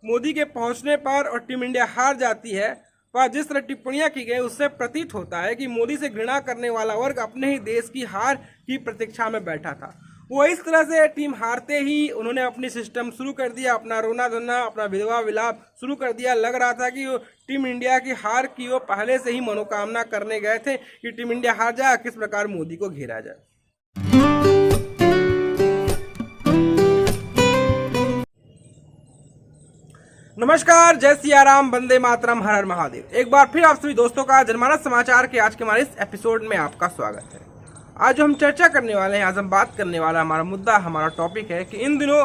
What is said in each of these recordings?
मोदी के पहुंचने पर और टीम इंडिया हार जाती है, वह जिस तरह टिप्पणियां की गई उससे प्रतीत होता है कि मोदी से घृणा करने वाला वर्ग अपने ही देश की हार की प्रतीक्षा में बैठा था। वो इस तरह से टीम हारते ही उन्होंने अपनी सिस्टम शुरू कर दिया, अपना रोना धोना, अपना विधवा विलाप शुरू कर दिया। लग रहा था कि वो टीम इंडिया की हार की वो पहले से ही मनोकामना करने गए थे कि टीम इंडिया हार जाए, किस प्रकार मोदी को घेरा जाए। नमस्कार, जय सिया राम, वंदे मातरम, हर हर महादेव। एक बार फिर आप सभी दोस्तों का जनमानस समाचार के आज के हमारे इस एपिसोड में आपका स्वागत है। आज जो हम चर्चा करने वाले हैं, आज हम बात करने वाला हमारा मुद्दा, हमारा टॉपिक है कि इन दिनों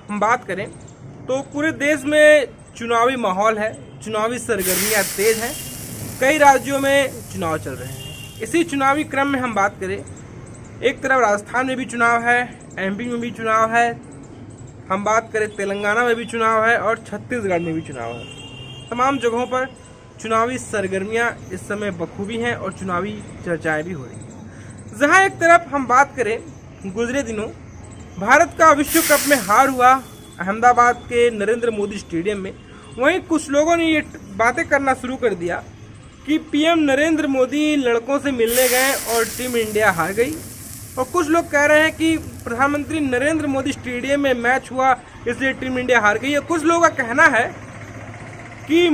हम बात करें तो पूरे देश में चुनावी माहौल है, चुनावी सरगर्मियां तेज हैं, कई राज्यों में चुनाव चल रहे हैं। इसी चुनावी क्रम में हम बात करें, एक तरफ राजस्थान में भी चुनाव है, एमपी में भी चुनाव है, हम बात करें तेलंगाना में भी चुनाव है और छत्तीसगढ़ में भी चुनाव है। तमाम जगहों पर चुनावी सरगर्मियां इस समय बखूबी हैं और चुनावी चर्चाएं भी हो रही हैं। जहां एक तरफ हम बात करें, गुजरे दिनों भारत का विश्व कप में हार हुआ अहमदाबाद के नरेंद्र मोदी स्टेडियम में, वहीं कुछ लोगों ने ये बातें करना शुरू कर दिया कि पीएम नरेंद्र मोदी लड़कों से मिलने गए और टीम इंडिया हार गई। और कुछ लोग कह रहे हैं कि प्रधानमंत्री नरेंद्र मोदी स्टेडियम में मैच हुआ इसलिए टीम इंडिया हार गई है। कुछ लोगों का कहना है कि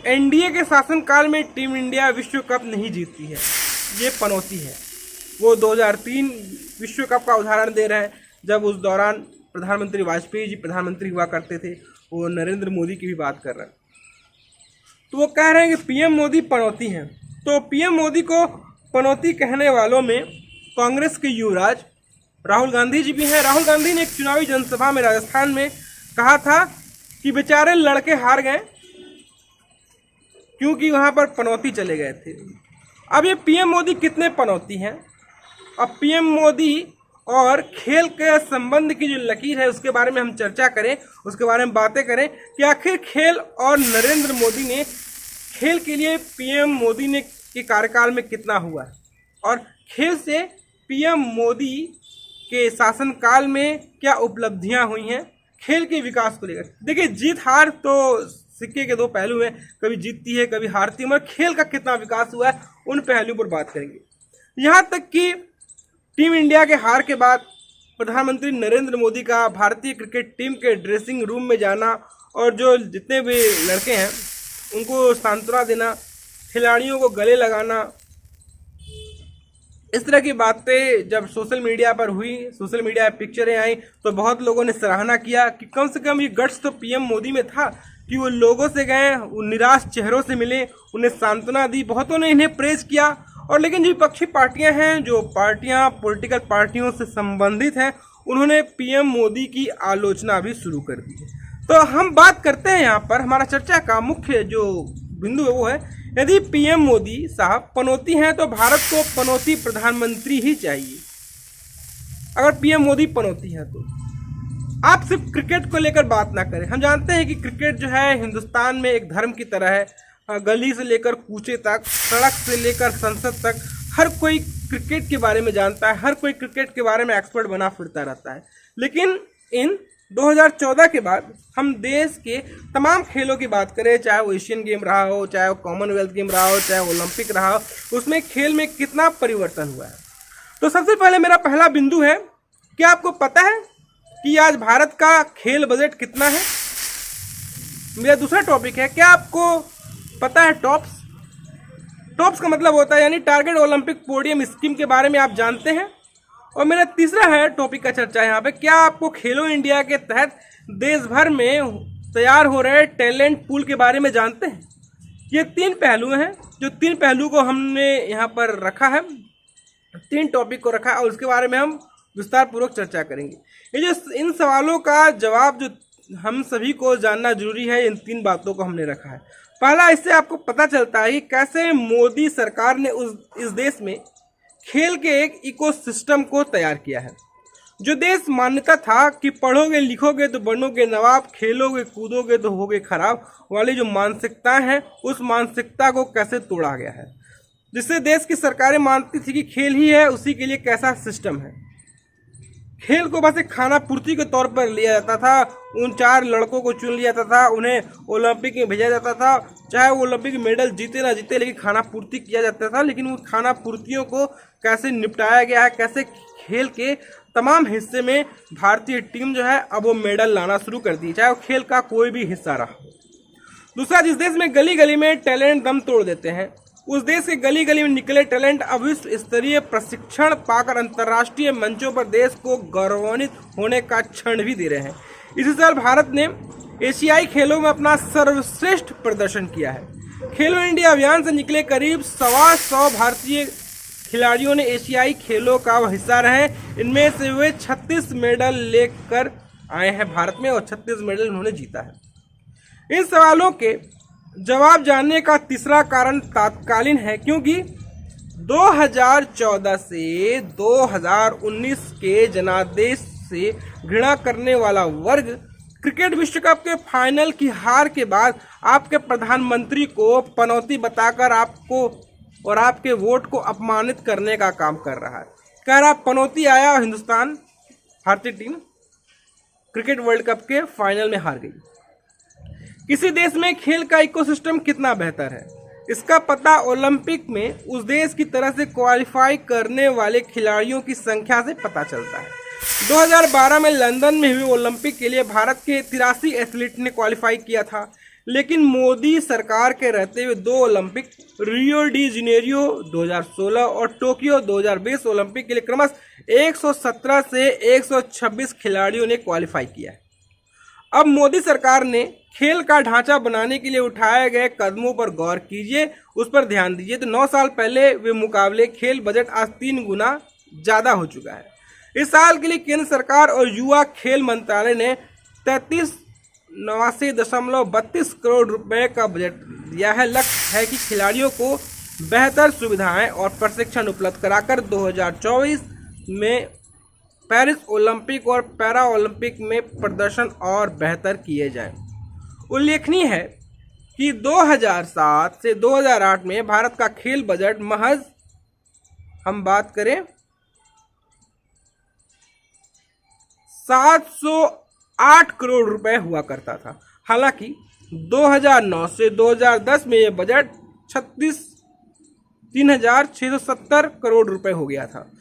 एनडीए के शासनकाल में टीम इंडिया विश्व कप नहीं जीतती है, ये पनौती है। वो 2003 विश्व कप का उदाहरण दे रहे हैं, जब उस दौरान प्रधानमंत्री वाजपेयी जी प्रधानमंत्री हुआ करते थे। वो नरेंद्र मोदी की भी बात कर रहे हैं, तो वो कह रहे हैं कि पीएम मोदी पनौती हैं। तो पीएम मोदी को पनौती कहने वालों में कांग्रेस के युवराज राहुल गांधी जी भी हैं। राहुल गांधी ने एक चुनावी जनसभा में राजस्थान में कहा था कि बेचारे लड़के हार गए क्योंकि वहां पर पनौती चले गए थे। अब ये पीएम मोदी कितने पनौती हैं? अब पीएम मोदी और खेल के संबंध की जो लकीर है उसके बारे में हम चर्चा करें, उसके बारे में बातें करें कि आखिर खेल और नरेंद्र मोदी ने खेल के लिए पीएम मोदी ने के कार्यकाल में कितना हुआ है और खेल से पीएम मोदी के शासनकाल में क्या उपलब्धियां हुई हैं खेल के विकास को लेकर। देखिए, जीत हार तो सिक्के के दो पहलू हैं, कभी जीतती है कभी हारती है, मगर खेल का कितना विकास हुआ है उन पहलुओं पर बात करेंगे। यहाँ तक कि टीम इंडिया के हार के बाद प्रधानमंत्री नरेंद्र मोदी का भारतीय क्रिकेट टीम के ड्रेसिंग रूम में जाना और जो जितने भी लड़के हैं उनको सांत्वना देना, खिलाड़ियों को गले लगाना, इस तरह की बातें जब सोशल मीडिया पर हुई, सोशल मीडिया पर पिक्चरें आई, तो बहुत लोगों ने सराहना किया कि कम से कम ये गट्स तो पीएम मोदी में था कि वो लोगों से गए, वो निराश चेहरों से मिले, उन्हें सांत्वना दी। बहुतों ने इन्हें प्रेज किया। और लेकिन जो विपक्षी पार्टियां हैं, जो पार्टियां पॉलिटिकल पार्टियों से संबंधित हैं, उन्होंने पीएम मोदी की आलोचना भी शुरू कर दी है। तो हम बात करते हैं, यहाँ पर हमारा चर्चा का मुख्य जो बिंदु है वो है, यदि पीएम मोदी साहब पनौती हैं तो भारत को पनौती प्रधानमंत्री ही चाहिए। अगर पीएम मोदी पनौती हैं तो आप सिर्फ क्रिकेट को लेकर बात ना करें। हम जानते हैं कि क्रिकेट जो है हिंदुस्तान में एक धर्म की तरह है। गली से लेकर कूचे तक, सड़क से लेकर संसद तक, हर कोई क्रिकेट के बारे में जानता है, हर कोई क्रिकेट के बारे में एक्सपर्ट बना फिरता रहता है। लेकिन इन 2014 के बाद हम देश के तमाम खेलों की बात करें, चाहे वो एशियन गेम रहा हो, चाहे वो कॉमनवेल्थ गेम रहा हो, चाहे ओलंपिक रहा हो, उसमें खेल में कितना परिवर्तन हुआ है। तो सबसे पहले मेरा पहला बिंदु है, क्या आपको पता है कि आज भारत का खेल बजट कितना है? मेरा दूसरा टॉपिक है, क्या आपको पता है टॉप्स? टॉप्स का मतलब होता है यानी टारगेट ओलंपिक पोडियम स्कीम के बारे में आप जानते हैं? और मेरा तीसरा है टॉपिक का चर्चा यहाँ पे, क्या आपको खेलो इंडिया के तहत देश भर में तैयार हो रहे टैलेंट पूल के बारे में जानते हैं? ये तीन पहलू हैं, जो तीन पहलू को हमने यहाँ पर रखा है, तीन टॉपिक को रखा है और उसके बारे में हम विस्तार पूर्वक चर्चा करेंगे। ये जो इन सवालों का जवाब जो हम सभी को जानना जरूरी है, इन तीन बातों को हमने रखा है। पहला, इससे आपको पता चलता है कि कैसे मोदी सरकार ने इस देश में खेल के एक इकोसिस्टम को तैयार किया है। जो देश मान्यता था कि पढ़ोगे लिखोगे तो बनोगे नवाब, खेलोगे कूदोगे तो होगे खराब वाली जो मानसिकता है, उस मानसिकता को कैसे तोड़ा गया है। जिससे देश की सरकारें मानती थी कि खेल ही है उसी के लिए कैसा सिस्टम है। खेल को बस एक खाना पूर्ति के तौर पर लिया जाता था। उन 4 लड़कों को चुन लिया जाता था, उन्हें ओलंपिक में भेजा जाता था, चाहे वो ओलंपिक मेडल जीते ना जीते, लेकिन खाना पूर्ति किया जाता था। लेकिन उन खाना पूर्तियों को कैसे निपटाया गया है, कैसे खेल के तमाम हिस्से में भारतीय टीम जो है अब वो मेडल लाना शुरू कर दी, चाहे वो खेल का कोई भी हिस्सा रहा हो। दूसरा, जिस देश में गली गली में टैलेंट दम तोड़ देते हैं, उस देश के गली गली में निकले टैलेंट अब विश्व स्तरीय प्रशिक्षण पाकर अंतर्राष्ट्रीय मंचों पर देश को गौरवान्वित होने का क्षण भी दे रहे हैं। इसी साल भारत ने एशियाई खेलों में अपना सर्वश्रेष्ठ प्रदर्शन किया है। खेलो इंडिया अभियान से निकले करीब 125 भारतीय खिलाड़ियों ने एशियाई खेलों का हिस्सा रहे। इनमें से वे 36 मेडल लेकर आए हैं भारत में और 36 मेडल उन्होंने जीता है। इन सवालों के जवाब जानने का तीसरा कारण तात्कालीन है, क्योंकि 2014 से 2019 के जनादेश से घृणा करने वाला वर्ग क्रिकेट विश्व कप के फाइनल की हार के बाद आपके प्रधानमंत्री को पनौती बताकर आपको और आपके वोट को अपमानित करने का काम कर रहा है। कह रहा पनौती आया और हिंदुस्तान भारतीय टीम क्रिकेट वर्ल्ड कप के फाइनल में हार गई। किसी देश में खेल का इकोसिस्टम कितना बेहतर है, इसका पता ओलंपिक में उस देश की तरफ से क्वालिफाई करने वाले खिलाड़ियों की संख्या से पता चलता है। 2012 में लंदन में हुए ओलंपिक के लिए भारत के 83 एथलीट ने क्वालिफाई किया था, लेकिन मोदी सरकार के रहते हुए 2 ओलंपिक, रियो डी जेनेरियो 2016 और टोक्यो 2020 ओलंपिक के लिए क्रमशः 117 से 126 खिलाड़ियों ने क्वालिफाई किया है। अब मोदी सरकार ने खेल का ढांचा बनाने के लिए उठाए गए कदमों पर गौर कीजिए, उस पर ध्यान दीजिए। तो 9 साल पहले वे मुकाबले खेल बजट आज 3 गुना ज़्यादा हो चुका है। इस साल के लिए केंद्र सरकार और युवा खेल मंत्रालय ने 33,89.32 करोड़ रुपए का बजट दिया है। लक्ष्य है कि खिलाड़ियों को बेहतर सुविधाएं और प्रशिक्षण उपलब्ध कराकर 2024 में पेरिस ओलंपिक और पैरा ओलंपिक में प्रदर्शन और बेहतर किए जाएं। उल्लेखनीय है कि 2007 से 2008 में भारत का खेल बजट महज हम बात करें 708 करोड़ रुपए हुआ करता था। हालांकि 2009 से 2010 में यह बजट 3,670 करोड़ रुपए हो गया था।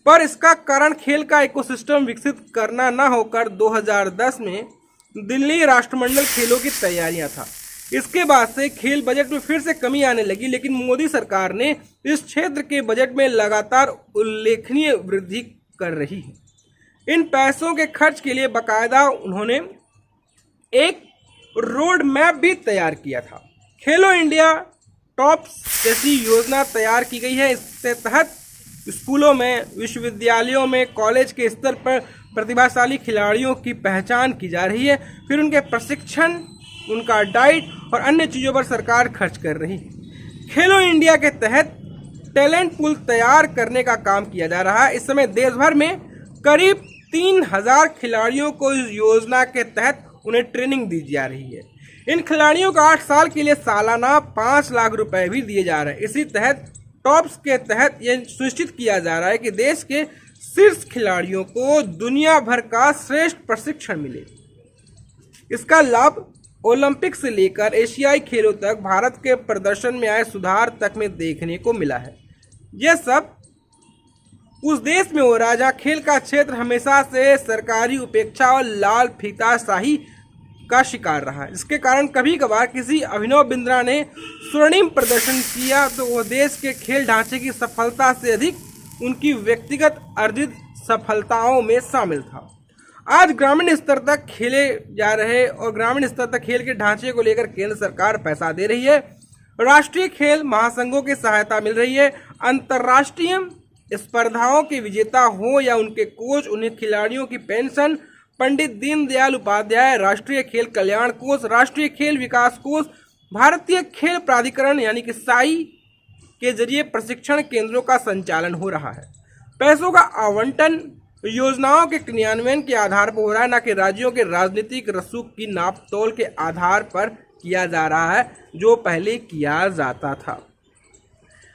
पर इसका कारण खेल का इकोसिस्टम विकसित करना न होकर 2010 में दिल्ली राष्ट्रमंडल खेलों की तैयारियां था। इसके बाद से खेल बजट में फिर से कमी आने लगी, लेकिन मोदी सरकार ने इस क्षेत्र के बजट में लगातार उल्लेखनीय वृद्धि कर रही है। इन पैसों के खर्च के लिए बाकायदा उन्होंने एक रोड मैप भी तैयार किया था। खेलो इंडिया टॉप्स जैसी योजना तैयार की गई है। इसके तहत स्कूलों में, विश्वविद्यालयों में, कॉलेज के स्तर पर प्रतिभाशाली खिलाड़ियों की पहचान की जा रही है। फिर उनके प्रशिक्षण, उनका डाइट और अन्य चीज़ों पर सरकार खर्च कर रही है। खेलो इंडिया के तहत टैलेंट पूल तैयार करने का काम किया जा रहा है। इस समय देश भर में करीब 3,000 खिलाड़ियों को इस योजना के तहत उन्हें ट्रेनिंग दी जा रही है। इन खिलाड़ियों को 8 साल के लिए सालाना 5 लाख रुपए भी दिए जा रहे हैं। इसी तहत टॉप्स के तहत यह सुनिश्चित किया जा रहा है कि देश के शीर्ष खिलाड़ियों को दुनिया भर का श्रेष्ठ प्रशिक्षण मिले। इसका लाभ ओलंपिक से लेकर एशियाई खेलों तक भारत के प्रदर्शन में आए सुधार तक में देखने को मिला है। यह सब उस देश में हो रहा है जहाँ खेल का क्षेत्र हमेशा से सरकारी उपेक्षा और लाल फीताशाही का शिकार रहा है। इसके कारण कभी कभार किसी अभिनव बिंद्रा ने स्वर्णिम प्रदर्शन किया तो वह देश के खेल ढांचे की सफलता से अधिक उनकी व्यक्तिगत अर्जित सफलताओं में शामिल था। आज ग्रामीण स्तर तक खेले जा रहे और ग्रामीण स्तर तक खेल के ढांचे को लेकर केंद्र सरकार पैसा दे रही है। राष्ट्रीय खेल महासंघों की सहायता मिल रही है। अंतर्राष्ट्रीय स्पर्धाओं के विजेता हो या उनके कोच, उन्हें खिलाड़ियों की पेंशन, पंडित दीनदयाल उपाध्याय राष्ट्रीय खेल कल्याण कोष, राष्ट्रीय खेल विकास कोष, भारतीय खेल प्राधिकरण यानी कि साई के जरिए प्रशिक्षण केंद्रों का संचालन हो रहा है। पैसों का आवंटन योजनाओं के क्रियान्वयन के आधार पर हो रहा है, न कि राज्यों के राजनीतिक रसूख की नाप तोल के आधार पर किया जा रहा है जो पहले किया जाता था।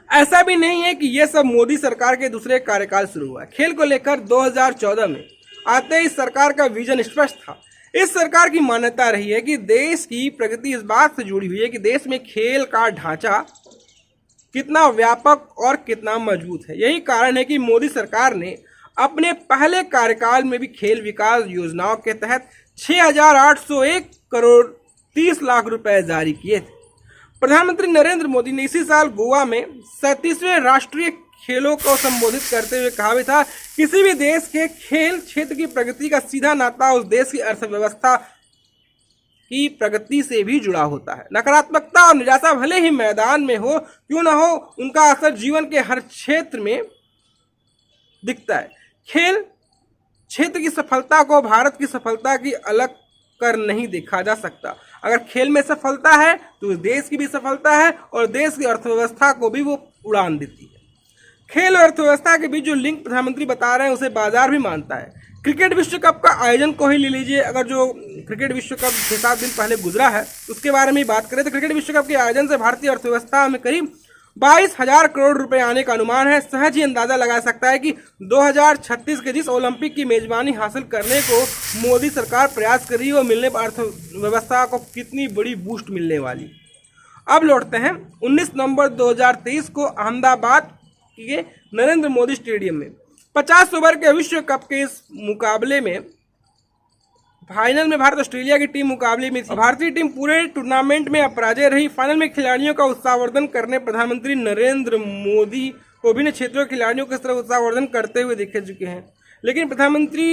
ऐसा भी नहीं है कि यह सब मोदी सरकार के दूसरे कार्यकाल शुरू हुआ। खेल को लेकर 2014 में आते ही सरकार का विजन स्पष्ट था। इस सरकार की मान्यता रही है कि देश की प्रगति इस बात से जुड़ी हुई है कि देश में खेल का ढांचा कितना व्यापक और कितना मजबूत है। यही कारण है कि मोदी सरकार ने अपने पहले कार्यकाल में भी खेल विकास योजनाओं के तहत 6,801 करोड़ 30 लाख रुपए जारी किए थे। प्रधानमंत्री नरेंद्र मोदी ने इसी साल गोवा में 37वें राष्ट्रीय खेलों को संबोधित करते हुए कहा भी था, किसी भी देश के खेल क्षेत्र की प्रगति का सीधा नाता उस देश की अर्थव्यवस्था की प्रगति से भी जुड़ा होता है। नकारात्मकता और निराशा भले ही मैदान में हो क्यों ना हो, उनका असर जीवन के हर क्षेत्र में दिखता है। खेल क्षेत्र की सफलता को भारत की सफलता की अलग कर नहीं देखा जा सकता। अगर खेल में सफलता है तो देश की भी सफलता है और देश की अर्थव्यवस्था को भी वो उड़ान देती है। खेल और अर्थव्यवस्था के बीच जो लिंक प्रधानमंत्री बता रहे हैं उसे बाजार भी मानता है। क्रिकेट विश्व कप का आयोजन को ही ले लीजिए। अगर जो क्रिकेट विश्व कप 6-7 दिन पहले गुजरा है उसके बारे में बात करें तो क्रिकेट विश्व कप के आयोजन से भारतीय अर्थव्यवस्था में करीब 22,000 करोड़ रुपए आने का अनुमान है। सहज ही अंदाजा लगा सकता है कि 2036 के जिस ओलंपिक की मेजबानी हासिल करने को मोदी सरकार प्रयास कर रही है वो मिलने पर अर्थव्यवस्था को कितनी बड़ी बूस्ट मिलने वाली। अब लौटते हैं 19 नवंबर 2023 को अहमदाबाद के नरेंद्र मोदी स्टेडियम में 50 ओवर के विश्व कप के इस मुकाबले में फाइनल में भारत ऑस्ट्रेलिया की टीम मुकाबले में थी। भारतीय टीम पूरे टूर्नामेंट में अपराजय रही। फाइनल में खिलाड़ियों का उत्साहवर्धन करने प्रधानमंत्री नरेंद्र मोदी को विभिन्न क्षेत्रों के खिलाड़ियों को इस तरह उत्साहवर्धन करते हुए देखे चुके हैं, लेकिन प्रधानमंत्री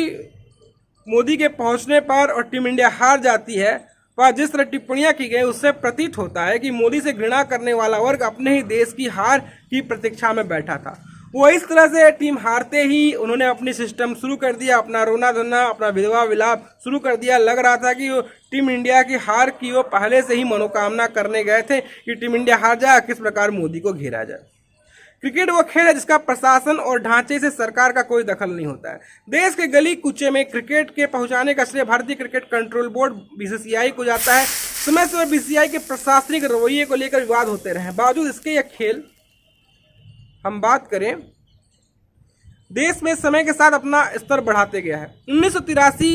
मोदी के पहुंचने पर और टीम इंडिया हार जाती है वह जिस तरह टिप्पणियां की गई उससे प्रतीत होता है कि मोदी से घृणा करने वाला वर्ग अपने ही देश की हार की प्रतीक्षा में बैठा था। वो इस तरह से टीम हारते ही उन्होंने अपनी सिस्टम शुरू कर दिया, अपना रोना धोना, अपना विधवा विलाप शुरू कर दिया। लग रहा था कि वो टीम इंडिया की हार की वो पहले से ही मनोकामना करने गए थे कि टीम इंडिया हार जाए, किस प्रकार मोदी को घेरा जाए। क्रिकेट वो खेल है जिसका प्रशासन और ढांचे से सरकार का कोई दखल नहीं होता है। देश के गली कुचे में क्रिकेट के पहुंचाने का श्रेय भारतीय क्रिकेट कंट्रोल बोर्ड बीसीसीआई को जाता है। समय समय बीसीसीआई के प्रशासनिक रवैये को लेकर विवाद होते रहे, बावजूद इसके यह खेल हम बात करें देश में समय के साथ अपना स्तर बढ़ाते गया है। 1983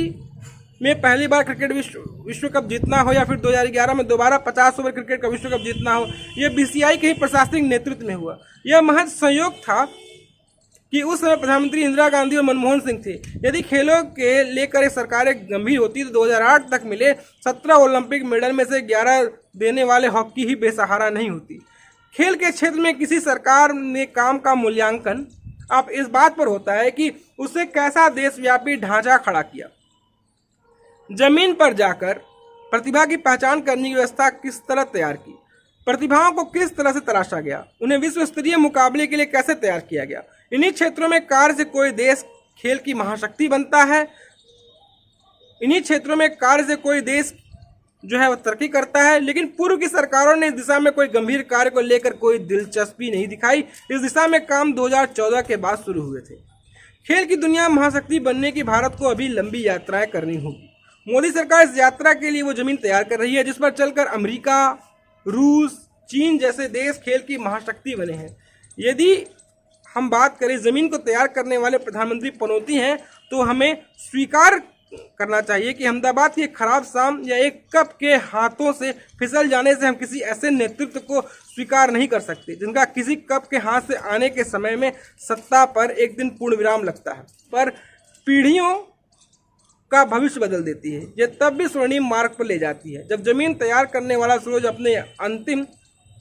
में पहली बार क्रिकेट विश्व कप जीतना हो या फिर 2011 में दोबारा 50 ओवर क्रिकेट का विश्व कप जीतना हो, यह बीसीसीआई के ही प्रशासनिक नेतृत्व में हुआ। यह महज संयोग था कि उस समय प्रधानमंत्री इंदिरा गांधी और मनमोहन सिंह थे। यदि खेलों के लेकर सरकारें गंभीर होती तो 2008 तक मिले 17 ओलंपिक मेडल में से 11 देने वाले हॉकी ही बेसहारा नहीं होती। खेल के क्षेत्र में किसी सरकार ने काम का मूल्यांकन अब इस बात पर होता है कि उसने कैसा देशव्यापी ढांचा खड़ा किया, जमीन पर जाकर प्रतिभा की पहचान करने की व्यवस्था किस तरह तैयार की, प्रतिभाओं को किस तरह से तराशा गया, उन्हें विश्व स्तरीय मुकाबले के लिए कैसे तैयार किया गया। इन्हीं क्षेत्रों में कार्य से कोई देश खेल की महाशक्ति बनता है। इन्हीं क्षेत्रों में कार्य से कोई देश जो है वो तरक्की करता है। लेकिन पूर्व की सरकारों ने इस दिशा में कोई गंभीर कार्य को लेकर कोई दिलचस्पी नहीं दिखाई। इस दिशा में काम 2014 के बाद शुरू हुए थे। खेल की दुनिया महाशक्ति बनने की भारत को अभी लंबी यात्राएं करनी होगी। मोदी सरकार इस यात्रा के लिए वो जमीन तैयार कर रही है जिस पर चलकर अमेरिका, रूस, चीन जैसे देश खेल की महाशक्ति बने हैं। यदि हम बात करें जमीन को तैयार करने वाले प्रधानमंत्री पनौती हैं तो हमें स्वीकार करना चाहिए कि अहमदाबाद की खराब शाम या एक कप के हाथों से फिसल जाने से हम किसी ऐसे नेतृत्व को स्वीकार नहीं कर सकते जिनका किसी कप के हाथ से आने के समय में सत्ता पर एक दिन पूर्ण विराम लगता है, पर पीढ़ियों का भविष्य बदल देती है। यह तब भी स्वर्णिम मार्ग पर ले जाती है जब जमीन तैयार करने वाला सूरज अपने अंतिम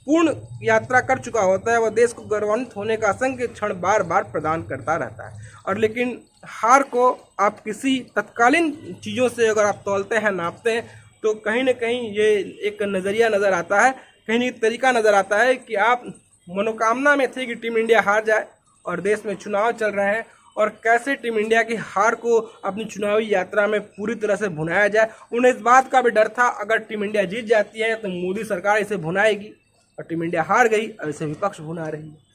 पूर्ण यात्रा कर चुका होता है। वह देश को गौरवान्वित होने का असंख्य क्षण बार बार प्रदान करता रहता है। और लेकिन हार को आप किसी तत्कालीन चीज़ों से अगर आप तौलते हैं, नापते हैं, तो कहीं ना कहीं ये एक नज़रिया नज़र आता है, कहीं ना तरीका नज़र आता है कि आप मनोकामना में थे कि टीम इंडिया हार जाए और देश में चुनाव चल रहे हैं और कैसे टीम इंडिया की हार को अपनी चुनावी यात्रा में पूरी तरह से भुनाया जाए। उन्हें इस बात का भी डर था अगर टीम इंडिया जीत जाती है तो मोदी सरकार इसे भुनाएगी, और टीम इंडिया हार गई और इसे विपक्ष भुना रही है।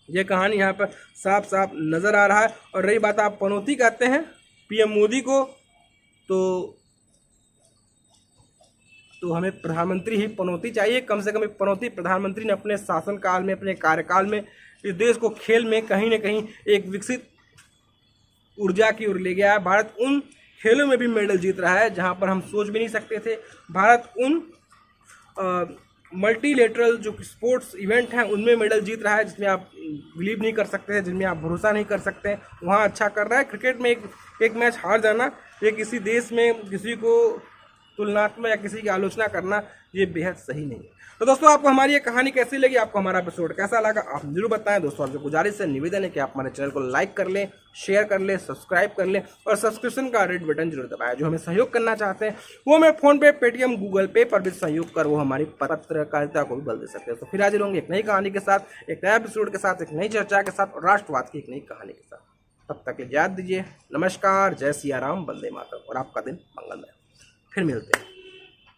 ये कहानी यहाँ पर साफ साफ नज़र आ रहा है। और रही बात आप पनौती कहते हैं पीएम मोदी को, तो हमें प्रधानमंत्री ही पनौती चाहिए। कम से कम पनौती प्रधानमंत्री ने अपने शासनकाल में, अपने कार्यकाल में इस देश को खेल में कहीं ना कहीं एक विकसित ऊर्जा की ओर ले गया है। भारत उन खेलों में भी मेडल जीत रहा है जहां पर हम सोच भी नहीं सकते थे। भारत उन मल्टीलेटरल जो स्पोर्ट्स इवेंट हैं उनमें मेडल जीत रहा है जिसमें आप बिलीव नहीं कर सकते हैं, जिनमें आप भरोसा नहीं कर सकते हैं, वहाँ अच्छा कर रहा है। क्रिकेट में एक मैच हार जाना, ये किसी देश में किसी को तुलनात्मक या किसी की आलोचना करना ये बेहद सही नहीं है। तो दोस्तों आपको हमारी ये कहानी कैसी लगी, आपको हमारा एपिसोड कैसा लगा, आप जरूर बताएं। दोस्तों आपसे गुजारिश है, निवेदन है कि आप हमारे चैनल को लाइक कर लें, शेयर कर लें, सब्सक्राइब कर लें और सब्सक्रिप्शन का रेड बटन जरूर दबाएं। जो हमें सहयोग करना चाहते हैं वो हमें फोन पे, पेटीएम, गूगल पे पर भी सहयोग कर वो हमारी पत्रकारिता को भी बल दे सकते हैं। तो फिर हाजिर होंगे एक नई कहानी के साथ, एक नया एपिसोड के साथ, एक नई चर्चा के साथ और राष्ट्रवाद की एक नई कहानी के साथ। तब तक याद दीजिए, नमस्कार, जय सिया राम, वंदे मातरम और आपका दिन मंगलमय। फिर मिलते हैं।